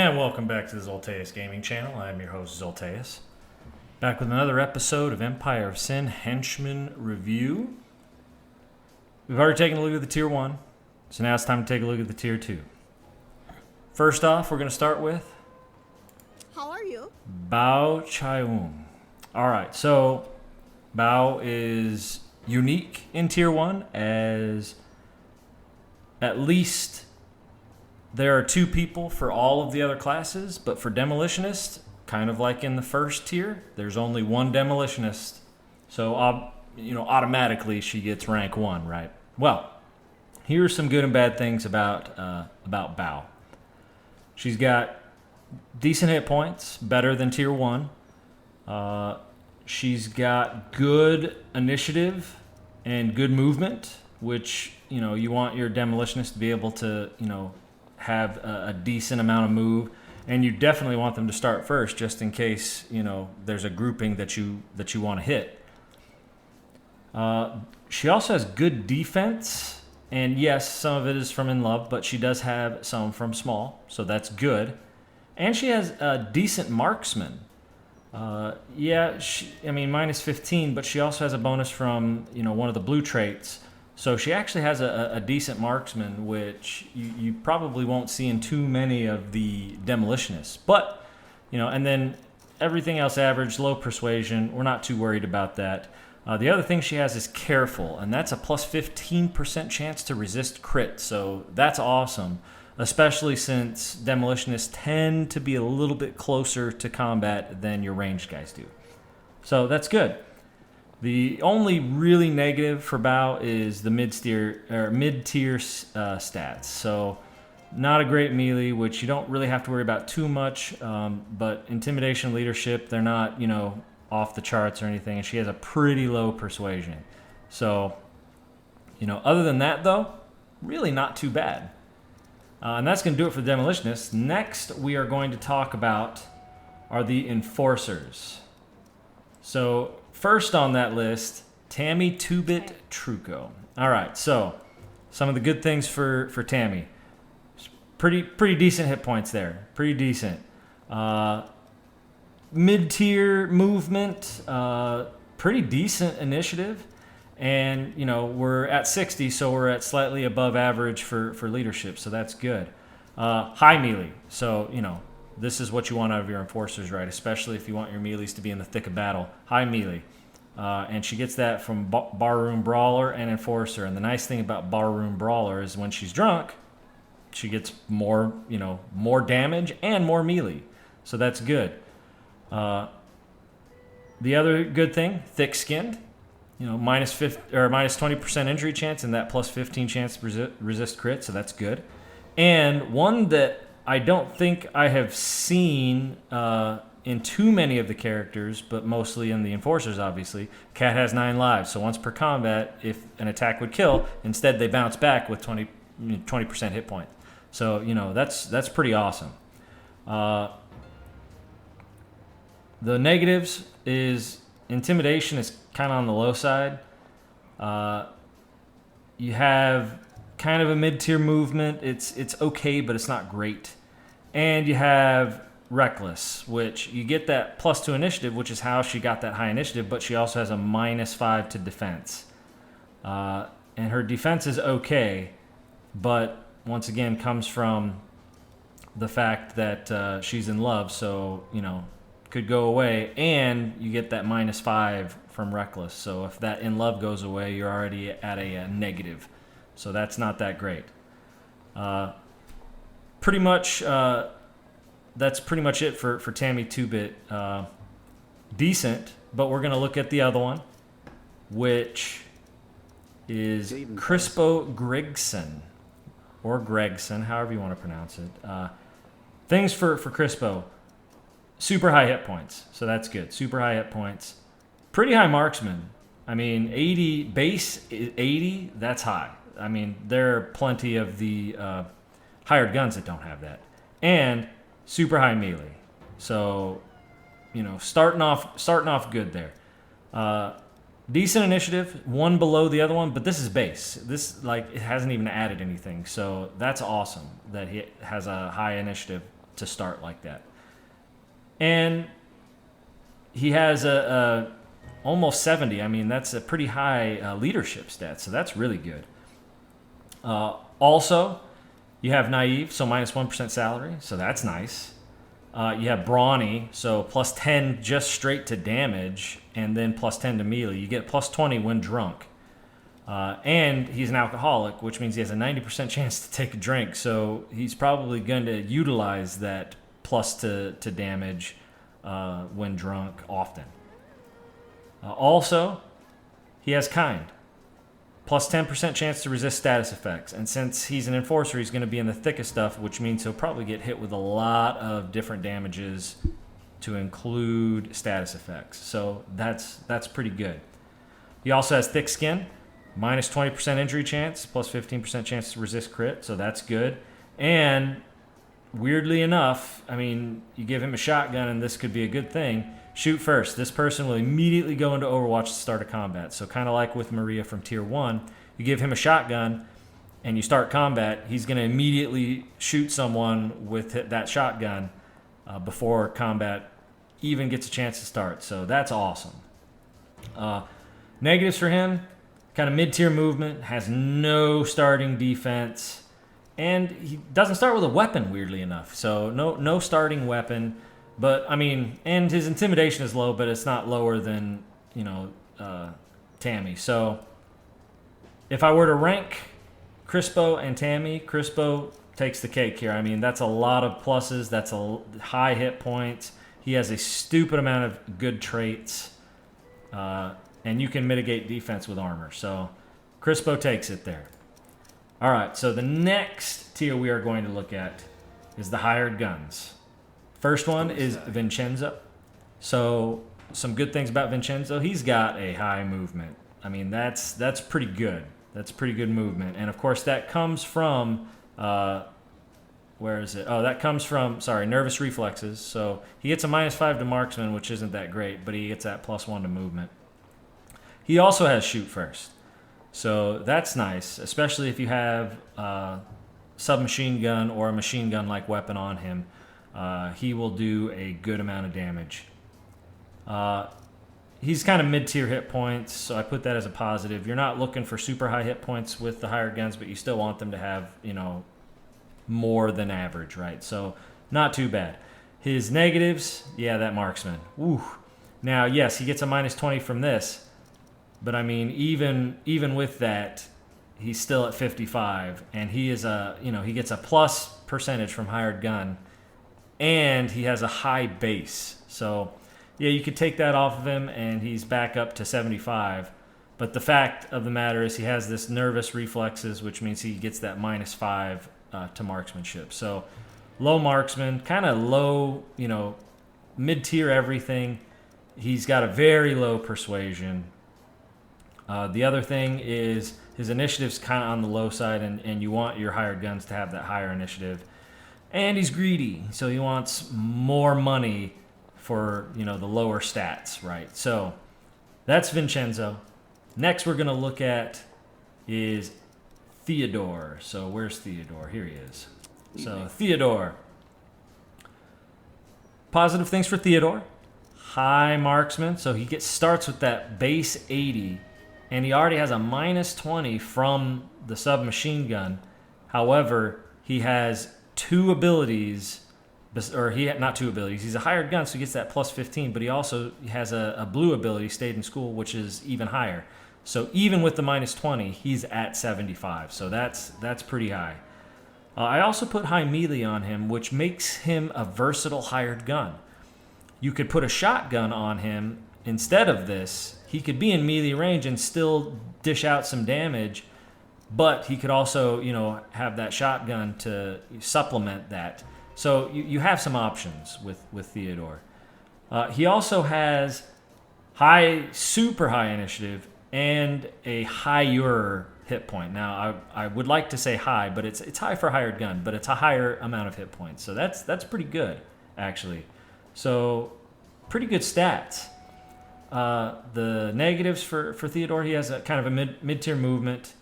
And welcome back to the Zolteus Gaming Channel. I'm your host, Zolteus. Back with another episode of Empire of Sin Henchmen Review. We've already taken a look at the Tier 1, so now it's time to take a look at the Tier 2. First off, we're going to start with... How are you? Bao Chaiung. Alright, so Bao is unique in Tier 1 as at least... There are two people for all of the other classes, but for Demolitionist, kind of like in the first tier, there's only one Demolitionist. So, automatically she gets rank 1, right? Well, here are some good and bad things about Bao. She's got decent hit points, better than Tier 1. She's got good initiative and good movement, which, you want your Demolitionist to be able to, have a decent amount of move, and you definitely want them to start first just in case there's a grouping that you want to hit. She also has good defense, and yes, some of it is from In Love, but she does have some from Small, so that's good. And she has a decent marksman. Minus 15, but she also has a bonus from one of the blue traits. So she actually has a decent marksman, which you probably won't see in too many of the Demolitionists. But, and then everything else average, low persuasion. We're not too worried about that. The other thing she has is careful, and that's a plus 15% chance to resist crit. So that's awesome, especially since Demolitionists tend to be a little bit closer to combat than your ranged guys do. So that's good. The only really negative for Bao is the mid-tier stats. So not a great melee, which you don't really have to worry about too much. But intimidation, leadership, they're not, off the charts or anything. And she has a pretty low persuasion. So, other than that, though, really not too bad. And that's going to do it for the Demolitionists. Next, we are going to talk about are the Enforcers. So... First on that list, Tammy 2-bit Truco. All right, so some of the good things for Tammy. Pretty decent hit points there. Pretty decent. Mid-tier movement. Pretty decent initiative. And, we're at 60, so we're at slightly above average for leadership, so that's good. High melee. So, this is what you want out of your Enforcers, right? Especially if you want your melees to be in the thick of battle. High melee. And she gets that from Barroom Brawler and Enforcer. And the nice thing about Barroom Brawler is when she's drunk, she gets more damage and more melee. So that's good. The other good thing, thick-skinned. Minus 20% injury chance and that plus 15 chance to resist crit. So that's good. And one that I don't think I have seen in too many of the characters, but mostly in the Enforcers, obviously. Cat has 9 lives, so once per combat, if an attack would kill, instead they bounce back with 20% hit point. So, that's pretty awesome. The negatives is intimidation is kind of on the low side. You have kind of a mid-tier movement. It's okay, but it's not great. And you have Reckless, which you get that plus 2 initiative, which is how she got that high initiative, but she also has a minus 5 to defense. And her defense is okay, but once again comes from the fact that she's in love, so, could go away, and you get that minus 5 from Reckless. So if that in love goes away, you're already at a negative. So that's not that great. Pretty much... that's pretty much it for Tammy 2-bit. Decent, but we're going to look at the other one, which is Crispo Gregson, or Gregson, however you want to pronounce it. Things for Crispo. Super high hit points, so that's good. Super high hit points. Pretty high marksman. 80, base 80, that's high. There are plenty of the hired guns that don't have that. And... super high melee. So, starting off good there. Decent initiative, one below the other one, but this is base. This, it hasn't even added anything. So that's awesome that he has a high initiative to start like that. And he has a almost 70. I mean, that's a pretty high leadership stat, so that's really good. Also, you have naive, so minus 1% salary, so that's nice. You have brawny, so plus 10 just straight to damage, and then plus 10 to melee. You get plus 20 when drunk. And he's an alcoholic, which means he has a 90% chance to take a drink, so he's probably going to utilize that plus to damage when drunk often. Also, he has kind. Plus 10% chance to resist status effects. And since he's an enforcer, he's going to be in the thickest stuff, which means he'll probably get hit with a lot of different damages to include status effects. So that's pretty good. He also has thick skin, minus 20% injury chance, plus 15% chance to resist crit. So that's good. And weirdly enough, I mean, you give him a shotgun and this could be a good thing. Shoot first. This person will immediately go into Overwatch to start a combat. So kind of like with Maria from Tier 1, you give him a shotgun and you start combat, he's going to immediately shoot someone with that shotgun before combat even gets a chance to start. So that's awesome. Negatives for him, kind of mid-tier movement, has no starting defense, and he doesn't start with a weapon, weirdly enough. So no starting weapon. But, I mean, and his intimidation is low, but it's not lower than, Tammy. So, if I were to rank Crispo and Tammy, Crispo takes the cake here. I mean, that's a lot of pluses. That's a high hit points. He has a stupid amount of good traits. And you can mitigate defense with armor. So, Crispo takes it there. All right, so the next tier we are going to look at is the hired guns. First one is Vincenzo. So some good things about Vincenzo. He's got a high movement. I mean, that's pretty good. That's pretty good movement. And, of course, that comes from, where is it? Oh, that comes from, nervous reflexes. So he gets a minus 5 to marksman, which isn't that great, but he gets that plus 1 to movement. He also has shoot first. So that's nice, especially if you have submachine gun or a machine gun-like weapon on him. He will do a good amount of damage. He's kind of mid-tier hit points, so I put that as a positive. You're not looking for super high hit points with the hired guns, but you still want them to have, more than average, right? So not too bad. His negatives, yeah, that marksman. Woo. Now, yes, he gets a minus 20 from this, but I mean, even with that, he's still at 55, and he is he gets a plus percentage from hired gun. And he has a high base. So, yeah, you could take that off of him, and he's back up to 75. But the fact of the matter is he has this nervous reflexes, which means he gets that minus 5 to marksmanship. So, low marksman, kind of low, mid-tier everything. He's got a very low persuasion. The other thing is his initiative's kind of on the low side, and you want your hired guns to have that higher initiative. And he's greedy, so he wants more money for, the lower stats, right? So that's Vincenzo. Next we're going to look at is Theodore. So where's Theodore? Here he is. So Theodore. Positive things for Theodore. High marksman, so he starts with that base 80, and he already has a minus 20 from the submachine gun. However, he has two abilities, or not two abilities. He's a hired gun, so he gets that plus 15, but he also has a blue ability, stayed in school, which is even higher. So even with the minus 20, he's at 75. So that's pretty high. I also put high melee on him, which makes him a versatile hired gun. You could put a shotgun on him instead of this. He could be in melee range and still dish out some damage, but he could also, have that shotgun to supplement that. So you have some options with Theodore. He also has super high initiative and a higher hit point. Now, I would like to say high, but it's high for a hired gun, but it's a higher amount of hit points. So that's pretty good, actually. So pretty good stats. The negatives for Theodore, he has a kind of a mid-tier movement.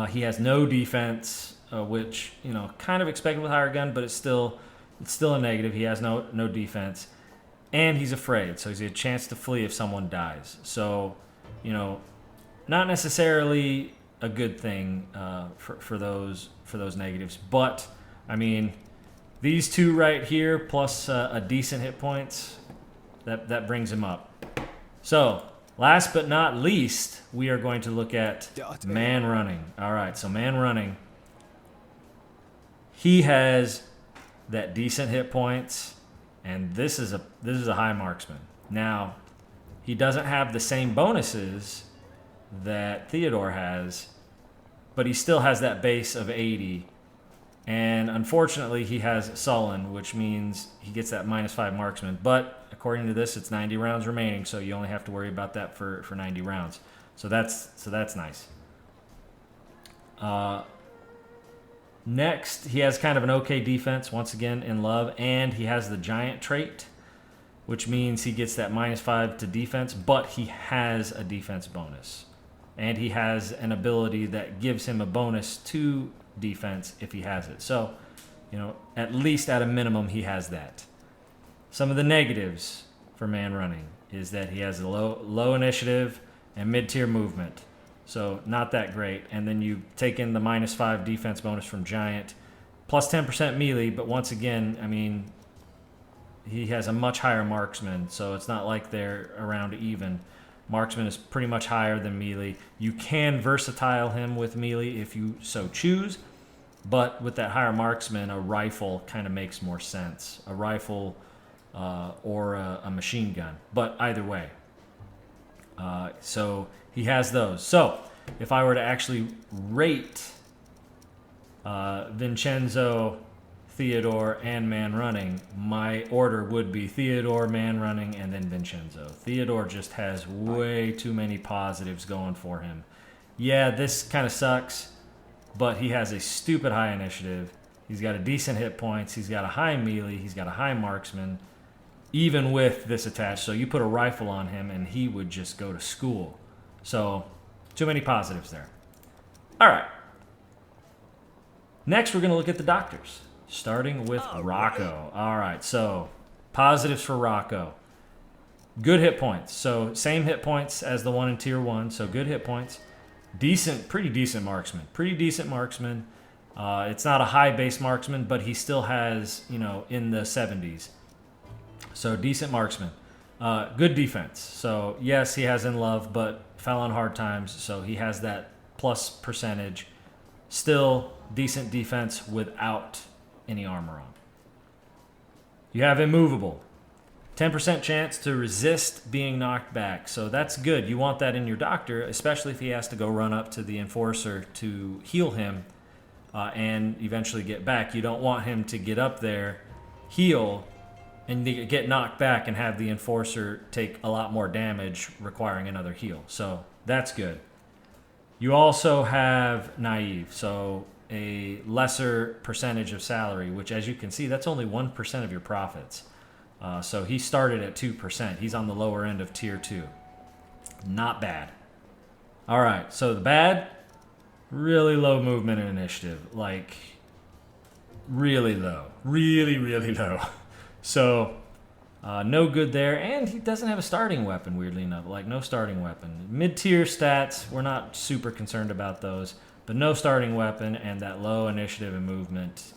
He has no defense, which, kind of expected with higher gun, but it's still, it's still a negative. He has no defense, and he's afraid, so he's a chance to flee if someone dies. So, not necessarily a good thing for those negatives. But I mean, these two right here plus a decent hit points, that brings him up. So last but not least, we are going to look at man running. All right, so man running. He has that decent hit points, and this is a high marksman. Now, he doesn't have the same bonuses that Theodore has, but he still has that base of 80. And unfortunately, he has Sullen, which means he gets that -5 marksman. But according to this, it's 90 rounds remaining, so you only have to worry about that for 90 rounds. So that's nice. Next, he has kind of an okay defense, once again, in love, and he has the giant trait, which means he gets that -5 to defense, but he has a defense bonus. And he has an ability that gives him a bonus to defense if he has it. So, at least at a minimum, he has that. Some of the negatives for man running is that he has a low initiative and mid-tier movement. So not that great. And then you take in the -5 defense bonus from Giant, plus 10% melee. But once again, I mean, he has a much higher marksman, so it's not like they're around even. Marksman is pretty much higher than melee. You can versatile him with melee if you so choose, but with that higher marksman, a rifle kind of makes more sense. A rifle or a machine gun, but either way. So he has those. So if I were to actually rate Vincenzo, Theodore, and man running, my order would be Theodore, man running, and then Vincenzo. Theodore just has way too many positives going for him. Yeah, this kind of sucks, but he has a stupid high initiative. He's got a decent hit points. He's got a high melee. He's got a high marksman, even with this attached. So you put a rifle on him, and he would just go to school. So too many positives there. All right. Next, we're going to look at the doctors. Starting with Rocco. All right, so positives for Rocco. Good hit points. So same hit points as the one in Tier 1, so good hit points. Pretty decent marksman. It's not a high base marksman, but he still has, in the 70s. So decent marksman. Good defense. So yes, he has in love, but fell on hard times, so he has that plus percentage. Still decent defense without any armor on. You have immovable. 10% chance to resist being knocked back. So that's good. You want that in your doctor, especially if he has to go run up to the enforcer to heal him and eventually get back. You don't want him to get up there, heal, and get knocked back and have the enforcer take a lot more damage requiring another heal. So that's good. You also have naive. So a lesser percentage of salary, which, as you can see, that's only 1% of your profits. So he started at 2%. He's on the lower end of Tier 2. Not bad. All right, so the bad, really low movement and initiative. Like, really low. Really, really low. So, no good there. And he doesn't have a starting weapon, weirdly enough. Like, no starting weapon. Mid-tier stats, we're not super concerned about those. But no starting weapon and that low initiative and movement,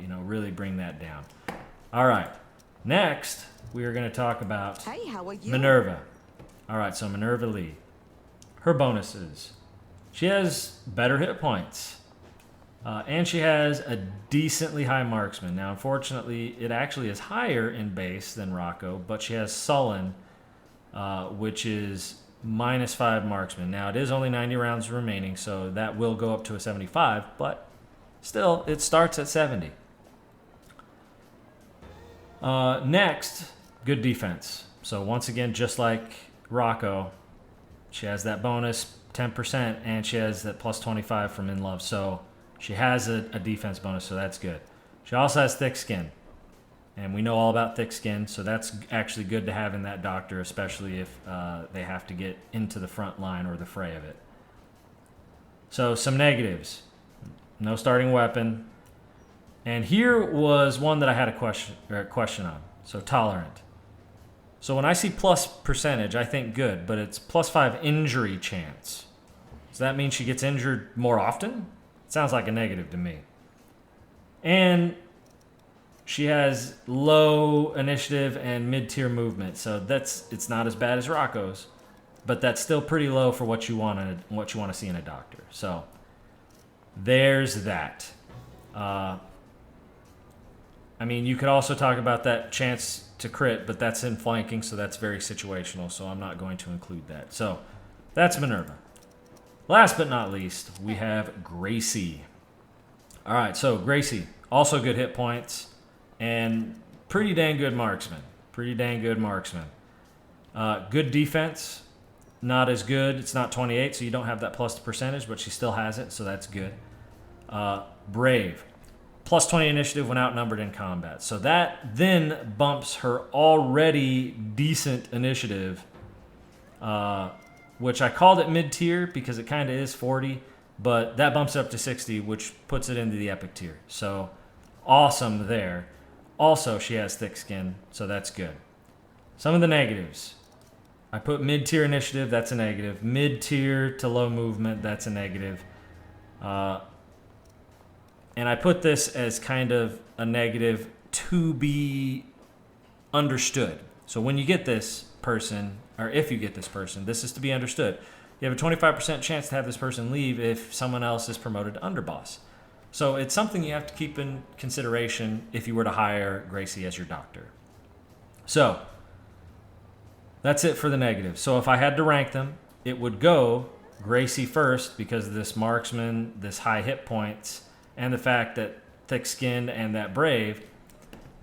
really bring that down. All right. Next, we are going to talk about Hey, how are you? Minerva. All right, so Minerva Lee. Her bonuses. She has better hit points. And she has a decently high marksman. Now, unfortunately, it actually is higher in base than Rocco, but she has Sullen, which is -5 marksman. Now, it is only 90 rounds remaining, so that will go up to a 75, but still, it starts at 70. Next, good defense. So once again, just like Rocco, she has that bonus, 10%, and she has that plus 25 from In Love. So she has a defense bonus, so that's good. She also has thick skin. And we know all about thick skin, so that's actually good to have in that doctor, especially if they have to get into the front line or the fray of it. So some negatives. No starting weapon. And here was one that I had a question on. So tolerant. So when I see plus percentage, I think good, but it's +5 injury chance. Does that mean she gets injured more often? It sounds like a negative to me. And she has low initiative and mid-tier movement, so it's not as bad as Rocco's, but that's still pretty low for what you want to see in a doctor. So there's that. I mean, you could also talk about that chance to crit, but that's in flanking, so that's very situational, so I'm not going to include that. So that's Minerva. Last but not least, we have Gracie. All right, so Gracie, also good hit points and pretty dang good marksman. Good defense, not as good. It's not 28, so you don't have that plus the percentage, but she still has it, so that's good. Brave. +20 initiative when outnumbered in combat. So that then bumps her already decent initiative, which I called it mid-tier because it kind of is 40, but that bumps it up to 60, which puts it into the epic tier. So awesome there. Also, she has thick skin, so that's good. Some of the negatives. I put mid-tier initiative, that's a negative. Mid-tier to low movement, that's a negative. And I put this as kind of a negative to be understood. So when you get this person, or if you get this person, this is to be understood. You have a 25% chance to have this person leave if someone else is promoted to underboss. So it's something you have to keep in consideration if you were to hire Gracie as your doctor. So that's it for the negatives. So if I had to rank them, it would go Gracie first because of this marksman, this high hit points, and the fact that thick skin and that brave.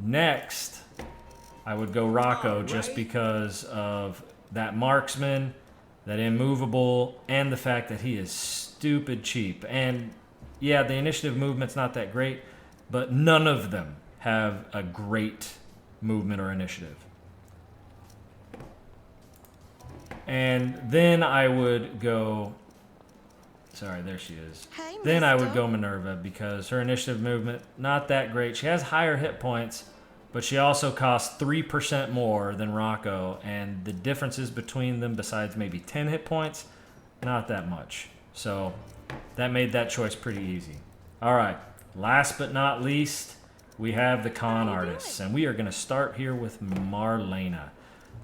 Next, I would go Rocco just because of that marksman, that immovable, and the fact that he is stupid cheap. And yeah, the initiative movement's not that great, but none of them have a great movement or initiative. And then I would go... Sorry, there she is. Hey, then I would mister. go Minerva because her initiative movement, not that great. She has higher hit points, but she also costs 3% more than Rocco, and the differences between them, besides maybe 10 hit points, not that much. So that made that choice pretty easy. All right, last but not least, we have the con artists, and we are going to start here with Marlena.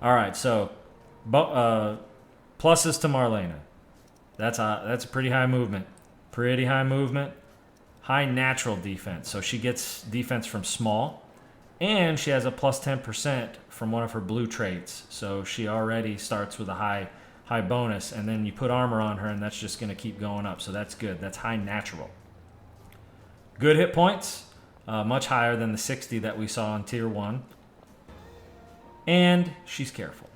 All right, so pluses to Marlena. That's a pretty high movement. High natural defense. So she gets defense from small. And she has a plus 10% from one of her blue traits. So she already starts with a high bonus. And then you put armor on her and that's just going to keep going up. So that's good. That's high natural. Good hit points. Much higher than the 60 that we saw in tier 1. And she's careful.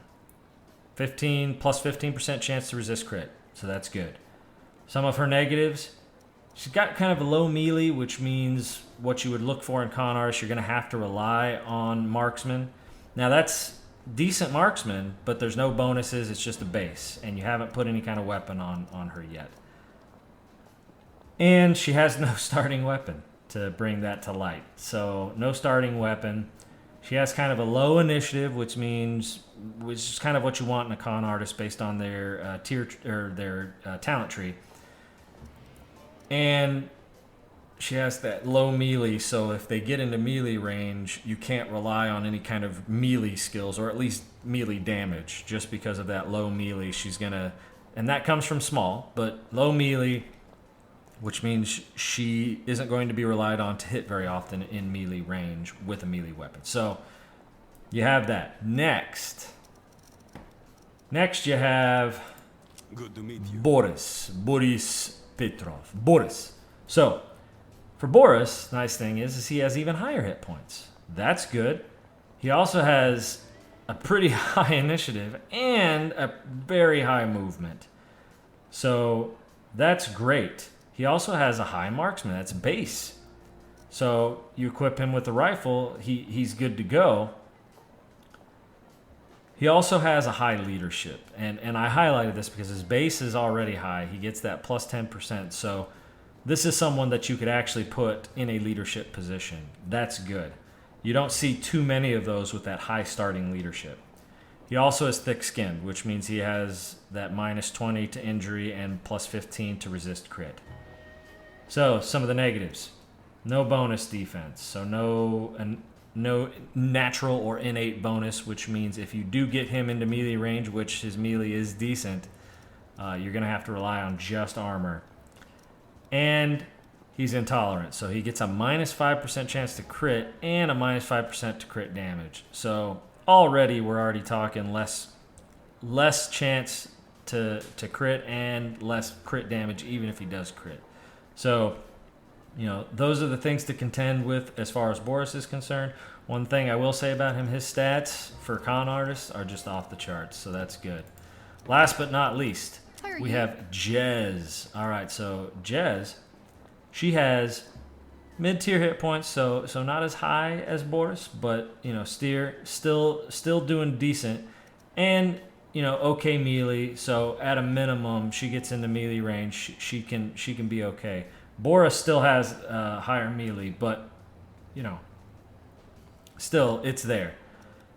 15% chance to resist crit. So that's good. Some of her negatives, she's got kind of a low melee, which means what you would look for in con artists, you're going to have to rely on marksman. Now that's decent marksman, but there's no bonuses, it's just a base, and you haven't put any kind of weapon on her yet. And she has no starting weapon to bring that to light. So no starting weapon. She has kind of a low initiative, which is kind of what you want in a con artist based on their tier or their talent tree. And she has that low melee, so if they get into melee range, you can't rely on any kind of melee skills, or at least melee damage, just because of that low melee. She's gonna, and that comes from small, but low melee, which means she isn't going to be relied on to hit very often in melee range with a melee weapon. So you have that. Next you have Good to meet you. Boris Petrov. Boris. So for Boris, nice thing is he has even higher hit points. That's good. He also has a pretty high initiative and a very high movement. So that's great. He also has a high marksman. That's base. So you equip him with the rifle, he's good to go. He also has a high leadership. And I highlighted this because his base is already high. He gets that plus 10%. So this is someone that you could actually put in a leadership position. That's good. You don't see too many of those with that high starting leadership. He also is thick-skinned, which means he has that -20 to injury and +15 to resist crit. So, some of the negatives. No bonus defense. So no natural or innate bonus, which means if you do get him into melee range, which his melee is decent, you're going to have to rely on just armor. And he's intolerant, so he gets a -5% chance to crit and a -5% to crit damage. So already we're already talking less chance to crit and less crit damage even if he does crit. So, those are the things to contend with as far as Boris is concerned. One thing I will say about him, his stats for con artists are just off the charts, so that's good. Last but not least, we have Jez. All right, so Jez, she has mid-tier hit points, so not as high as Boris, but still doing decent, and okay melee. So at a minimum, she gets into melee range. She can be okay. Boris still has higher melee, but still it's there.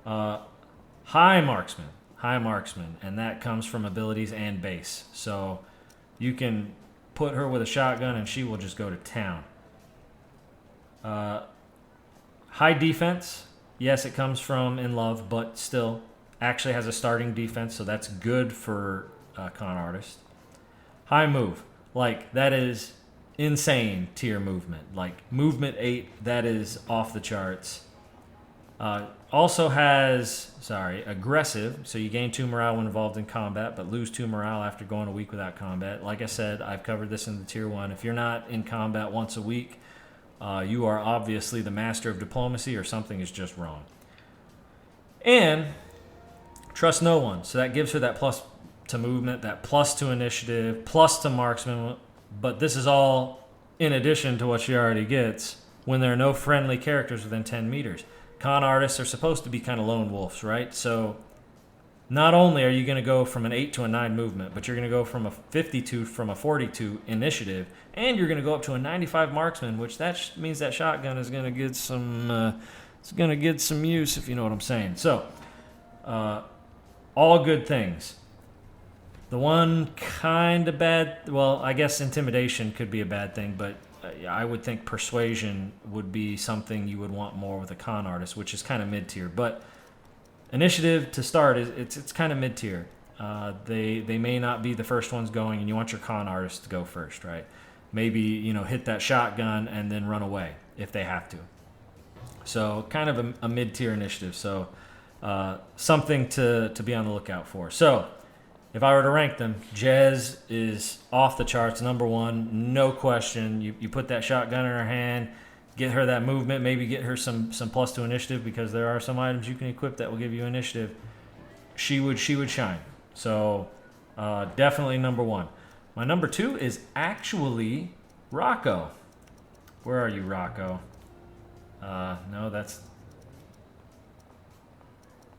High marksman, and that comes from abilities and base. So you can put her with a shotgun and she will just go to town. High defense, yes, it comes from in love, but still actually has a starting defense, so that's good for a con artist. High move, that is insane tier movement, movement 8, that is off the charts. Also has aggressive, so you gain 2 morale when involved in combat but lose 2 morale after going a week without combat. Like I said, I've covered this in the tier 1. If you're not in combat once a week, you are obviously the master of diplomacy or something is just wrong. And trust no one, so that gives her that plus to movement, that plus to initiative, plus to marksman. But this is all in addition to what she already gets when there are no friendly characters within 10 meters. Con artists are supposed to be kind of lone wolves, right? So not only are you going to go from an 8 to a 9 movement, but you're going to go from a 52 from a 42 initiative, and you're going to go up to a 95 marksman, which means that shotgun is going to get some use, if you know what I'm saying. So all good things. The one kind of bad, I guess intimidation could be a bad thing, but I would think persuasion would be something you would want more with a con artist, which is kind of mid-tier. But initiative to start, it's kind of mid-tier. They may not be the first ones going, and you want your con artist to go first, right? Maybe, hit that shotgun and then run away if they have to. So kind of a mid-tier initiative. So something to be on the lookout for. So if I were to rank them, Jez is off the charts, number 1, no question. You put that shotgun in her hand, get her that movement, maybe get her some plus to initiative, because there are some items you can equip that will give you initiative. She would shine. So definitely number 1. My number 2 is actually Rocco. Where are you, Rocco? No, that's...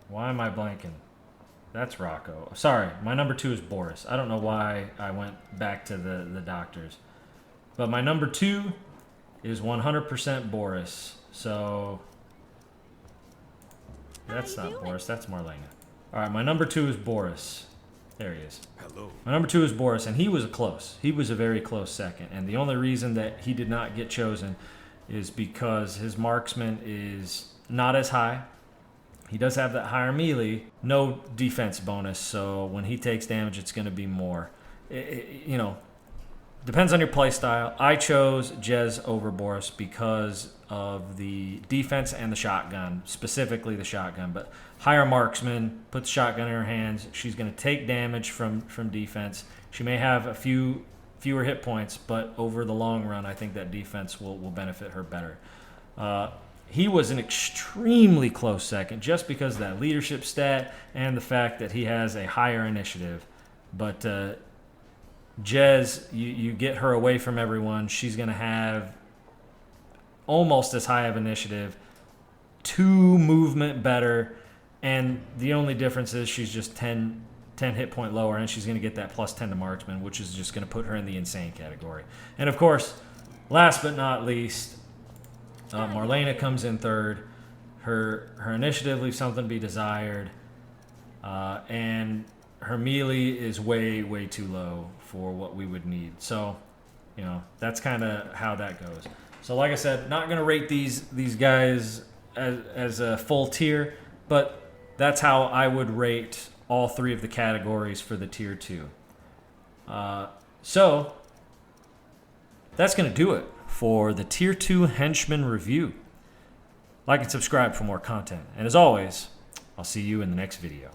Why am I blanking? That's Rocco. Sorry, my number 2 is Boris. I don't know why I went back to the doctors. But my number 2 is 100% Boris. So that's not Boris, that's Marlena. All right, my number 2 is Boris. There he is. Hello. My number 2 is Boris, and he was a very close second. And the only reason that he did not get chosen is because his marksman is not as high. He does have that higher melee, no defense bonus, so when he takes damage, it's going to be more. Depends on your play style. I chose Jez over Boris because of the defense and the shotgun, specifically the shotgun. But higher marksman, put the shotgun in her hands. She's going to take damage from defense. She may have a fewer hit points, but over the long run, I think that defense will benefit her better. He was an extremely close second just because of that leadership stat and the fact that he has a higher initiative. But Jez, you get her away from everyone. She's going to have almost as high of initiative, 2 movement better, and the only difference is she's just 10 10 hit point lower, and she's going to get that plus 10 to marksman, which is just going to put her in the insane category. And of course, last but not least, Marlena comes in third. Her initiative leaves something to be desired, and her melee is way too low for what we would need. So, that's kind of how that goes. So, like I said, not going to rate these guys as a full tier, but that's how I would rate all three of the categories for the tier 2. So that's going to do it for the tier 2 Henchmen review. Like and subscribe for more content. And as always, I'll see you in the next video.